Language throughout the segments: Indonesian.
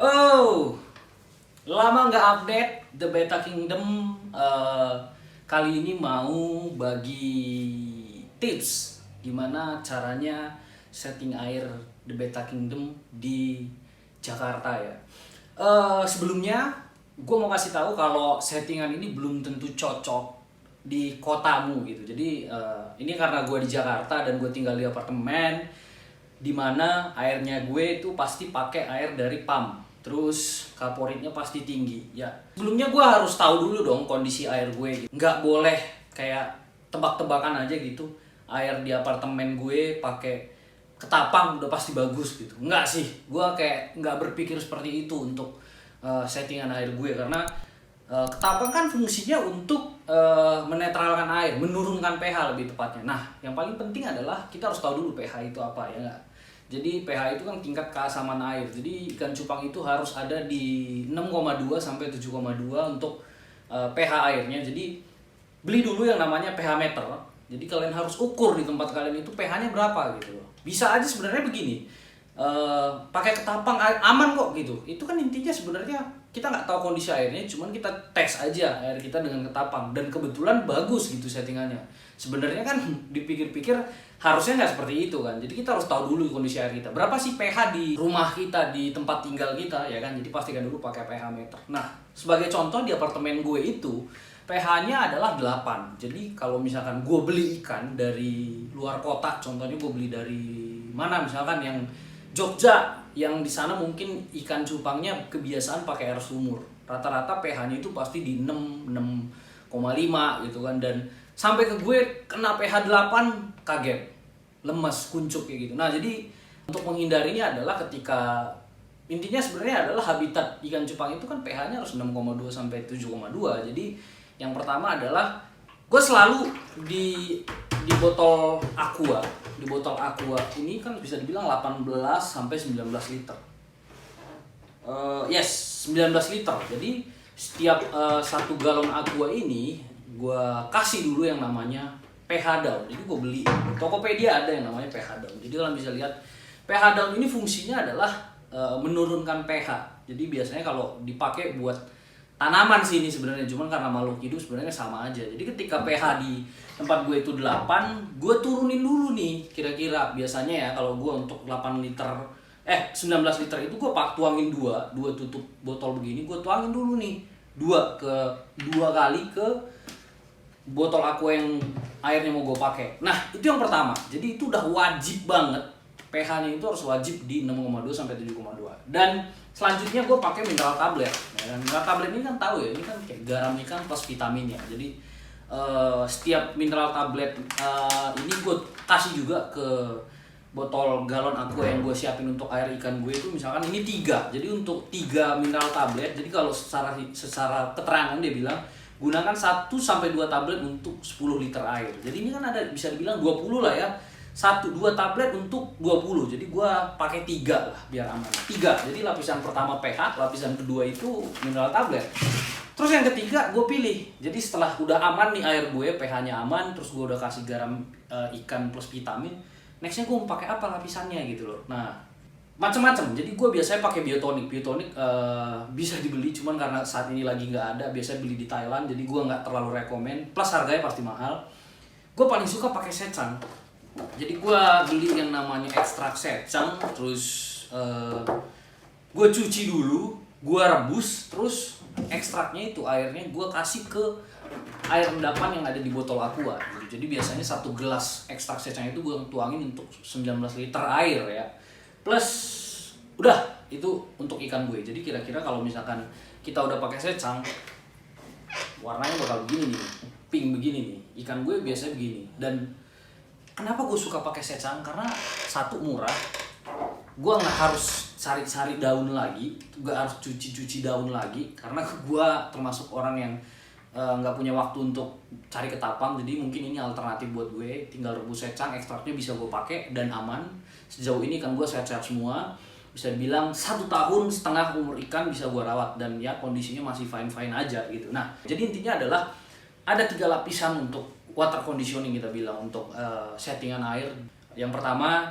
Oh, lama nggak update The Beta Kingdom. Kali ini mau bagi tips gimana caranya setting air The Beta Kingdom di Jakarta ya. Sebelumnya gue mau kasih tahu kalau settingan ini belum tentu cocok di kotamu gitu. Jadi ini karena gue di Jakarta dan gue tinggal di apartemen, dimana airnya gue itu pasti pakai air dari pump, terus kaporitnya pasti tinggi ya. Sebelumnya gue harus tahu dulu dong kondisi air gue gitu. Nggak boleh kayak tebak-tebakan aja gitu air di apartemen gue pakai ketapang udah pasti bagus gitu. Nggak sih, gue kayak nggak berpikir seperti itu untuk settingan air gue, karena ketapang kan fungsinya untuk menetralkan air, menurunkan pH lebih tepatnya. Nah, yang paling penting adalah kita harus tahu dulu pH itu apa ya nggak? Jadi pH itu kan tingkat keasaman air. Jadi ikan cupang itu harus ada di 6,2 sampai 7,2 untuk pH airnya. Jadi beli dulu yang namanya pH meter. Jadi kalian harus ukur di tempat kalian itu pH-nya berapa gitu loh. Bisa aja sebenarnya begini. Pakai ketapang aman kok gitu. Itu kan intinya sebenarnya kita nggak tahu kondisi airnya, cuman kita tes aja air kita dengan ketapang dan kebetulan bagus gitu settingannya. Sebenarnya kan dipikir-pikir harusnya nggak seperti itu kan. Jadi kita harus tahu dulu kondisi air kita. Berapa sih pH di rumah kita, di tempat tinggal kita ya kan. Jadi pastikan dulu pakai pH meter. Nah, sebagai contoh di apartemen gue itu pH-nya adalah 8. Jadi kalau misalkan gue beli ikan dari luar kota, contohnya gue beli dari mana misalkan yang Jogja, yang di sana mungkin ikan cupangnya kebiasaan pakai air sumur. Rata-rata pH-nya itu pasti di 6, 6,5 gitu kan. Dan sampai ke gue kena pH 8 kaget, lemas, kuncup kayak gitu. Nah, jadi untuk menghindarinya adalah ketika intinya sebenarnya adalah habitat ikan cupang itu kan pH-nya harus 6,2 sampai 7,2. Jadi yang pertama adalah gue selalu di botol aqua. Di botol aqua ini kan bisa dibilang 18 sampai 19 liter. Yes, 19 liter. Jadi setiap 1 galon aqua ini gue kasih dulu yang namanya pH down. Jadi gue beli Tokopedia ada yang namanya pH down. Jadi kalian bisa lihat pH down ini fungsinya adalah menurunkan pH. Jadi biasanya kalau dipakai buat tanaman sih ini sebenarnya, cuman karena makhluk hidup sebenarnya sama aja. Jadi ketika pH di tempat gue itu 8, gue turunin dulu nih kira-kira. Biasanya ya kalau gue untuk 8 liter 19 liter itu gue tuangin 2 tutup botol begini, gue tuangin dulu nih 2 kali ke botol aqua yang airnya mau gue pakai. Nah, itu yang pertama. Jadi itu udah wajib banget pH-nya itu harus wajib di 6,2 sampai 7,2. Dan selanjutnya gue pakai mineral tablet. Dan mineral tablet ini kan tahu ya, ini kan kayak garam ikan plus vitamin ya. Jadi setiap mineral tablet ini gue kasih juga ke botol galon aqua yang gue siapin untuk air ikan gue itu, misalkan ini 3. Jadi untuk 3 mineral tablet. Jadi kalau secara keterangan dia bilang gunakan 1 sampai 2 tablet untuk 10 liter air. Jadi ini kan ada bisa dibilang 20 lah ya. 1-2 tablet untuk 20. Jadi gua pakai 3 lah biar aman. 3. Jadi lapisan pertama pH, lapisan kedua itu mineral tablet. Terus yang ketiga gue pilih. Jadi setelah udah aman nih air gue, pH-nya aman, terus gue udah kasih garam ikan plus vitamin. Nextnya gue mau pakai apa lapisannya gitu loh. Nah, macam-macam. Jadi gue biasanya pakai biotonik. Biotonik bisa dibeli, cuman karena saat ini lagi nggak ada. Biasanya beli di Thailand, jadi gue nggak terlalu rekomen. Plus harganya pasti mahal. Gue paling suka pakai secang. Jadi gue beli yang namanya ekstrak secang, terus gue cuci dulu, gue rebus, terus ekstraknya itu airnya gue kasih ke air endapan yang ada di botol aqua. Jadi biasanya 1 gelas ekstrak secang itu gue tuangin untuk 19 liter air ya. Plus udah itu untuk ikan gue. Jadi kira-kira kalau misalkan kita udah pakai secang, warnanya bakal begini nih, pink begini nih. Ikan gue biasanya begini. Dan kenapa gue suka pakai secang? Karena satu murah, gue nggak harus cari-cari daun lagi, nggak harus cuci-cuci daun lagi. Karena gue termasuk orang yang nggak punya waktu untuk cari ketapang, jadi mungkin ini alternatif buat gue. Tinggal rebus secang, ekstraknya bisa gue pakai dan aman. Sejauh ini kan gue sehat-sehat semua. Bisa dibilang 1,5 tahun umur ikan bisa gue rawat dan ya kondisinya masih fine-fine aja gitu. Nah, jadi intinya adalah ada 3 lapisan untuk water conditioning kita bilang untuk settingan air. Yang pertama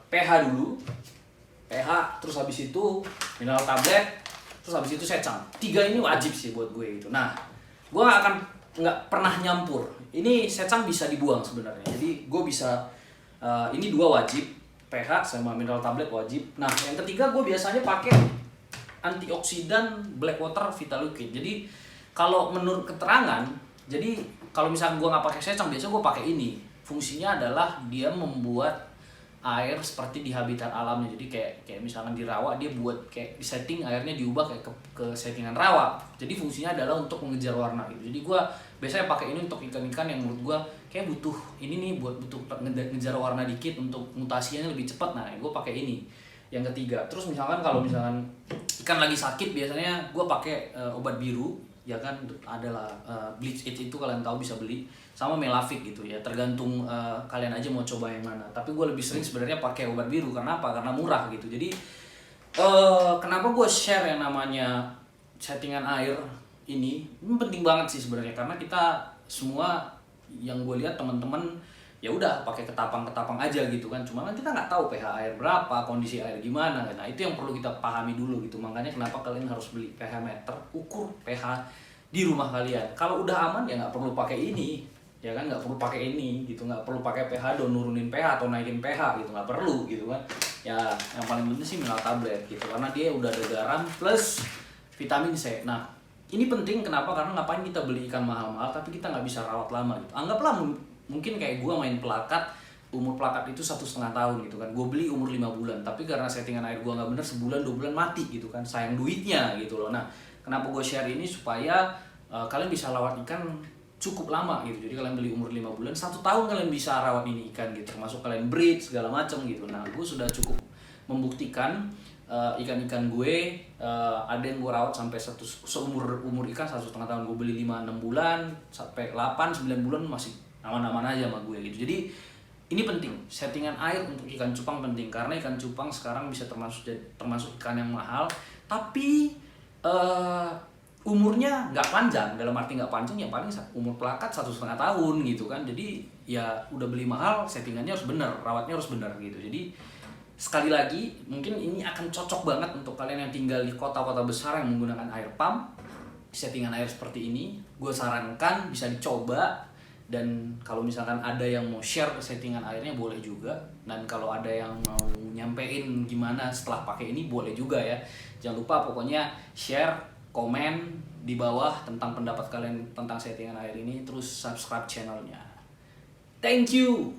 pH dulu, pH, terus habis itu mineral tablet, terus habis itu secang. 3 ini wajib sih buat gue gitu. Nah, gue nggak pernah nyampur. Ini secang bisa dibuang sebenarnya. Jadi gue bisa ini 2 wajib, pH sama mineral tablet wajib. Nah, yang ketiga gue biasanya pakai antioksidan black water Vitalucid. Jadi kalau menurut keterangan, jadi kalau misalnya gue nggak pakai secang, biasanya gue pakai ini. Fungsinya adalah dia membuat air seperti di habitat alamnya. Jadi kayak misalkan di rawa, dia buat kayak di setting airnya diubah kayak ke settingan rawa. Jadi fungsinya adalah untuk mengejar warna gitu. Jadi gue biasanya pakai ini untuk ikan-ikan yang menurut gue kayak butuh ini nih, butuh ngejar warna dikit untuk mutasinya lebih cepat. Nah, gue pakai ini. Yang ketiga, terus misalkan kalau misalkan ikan lagi sakit, biasanya gue pakai obat biru, ya kan, adalah Bleach It itu kalian tahu bisa beli, sama Melavik gitu ya, tergantung kalian aja mau coba yang mana. Tapi gue lebih sering sebenarnya pakai obat biru. Karena apa? Karena murah gitu. Jadi kenapa gue share yang namanya settingan air ini penting banget sih sebenarnya, karena kita semua yang gue lihat teman-teman ya udah pakai ketapang aja gitu kan, cuma kan kita nggak tahu pH air berapa, kondisi air gimana. Nah, itu yang perlu kita pahami dulu gitu. Makanya kenapa kalian harus beli pH meter, ukur pH di rumah kalian. Kalau udah aman ya nggak perlu pakai ini, ya kan, nggak perlu pakai ini gitu, nggak perlu pakai pH dan nurunin pH atau naikin pH gitu, nggak perlu gitu kan. Ya yang paling penting sih mineral tablet gitu, karena dia udah ada garam plus vitamin C. Nah, ini penting kenapa? Karena ngapain kita beli ikan mahal-mahal tapi kita nggak bisa rawat lama gitu. Anggaplah mungkin kayak gue main pelakat, umur pelakat itu 1,5 tahun gitu kan. Gue beli umur 5 bulan, tapi karena settingan air gue nggak bener, sebulan 2 bulan mati gitu kan. Sayang duitnya gitu loh. Nah, kenapa gue share ini? Supaya kalian bisa rawat ikan cukup lama gitu. Jadi kalian beli umur 5 bulan, 1 tahun kalian bisa rawat ini ikan gitu. Termasuk kalian breed segala macam gitu. Nah, gue sudah cukup membuktikan ikan-ikan gue ada yang gue rawat sampai seumur ikan 1,5 tahun. Gue beli 5-6 bulan sampai 8-9 bulan masih aman-aman aja sama gue gitu. Jadi ini penting, settingan air untuk ikan cupang penting, karena ikan cupang sekarang bisa termasuk ikan yang mahal, tapi umurnya nggak panjang. Dalam arti nggak panjang ya, paling umur pelakat 1,5 tahun gitu kan. Jadi ya udah beli mahal, settingannya harus bener, rawatnya harus bener gitu. Jadi sekali lagi, mungkin ini akan cocok banget untuk kalian yang tinggal di kota-kota besar yang menggunakan air pump. Settingan air seperti ini gue sarankan bisa dicoba. Dan kalau misalkan ada yang mau share settingan airnya boleh juga. Dan kalau ada yang mau nyampein gimana setelah pakai ini boleh juga ya. Jangan lupa pokoknya share, komen di bawah tentang pendapat kalian tentang settingan air ini. Terus subscribe channelnya. Thank you.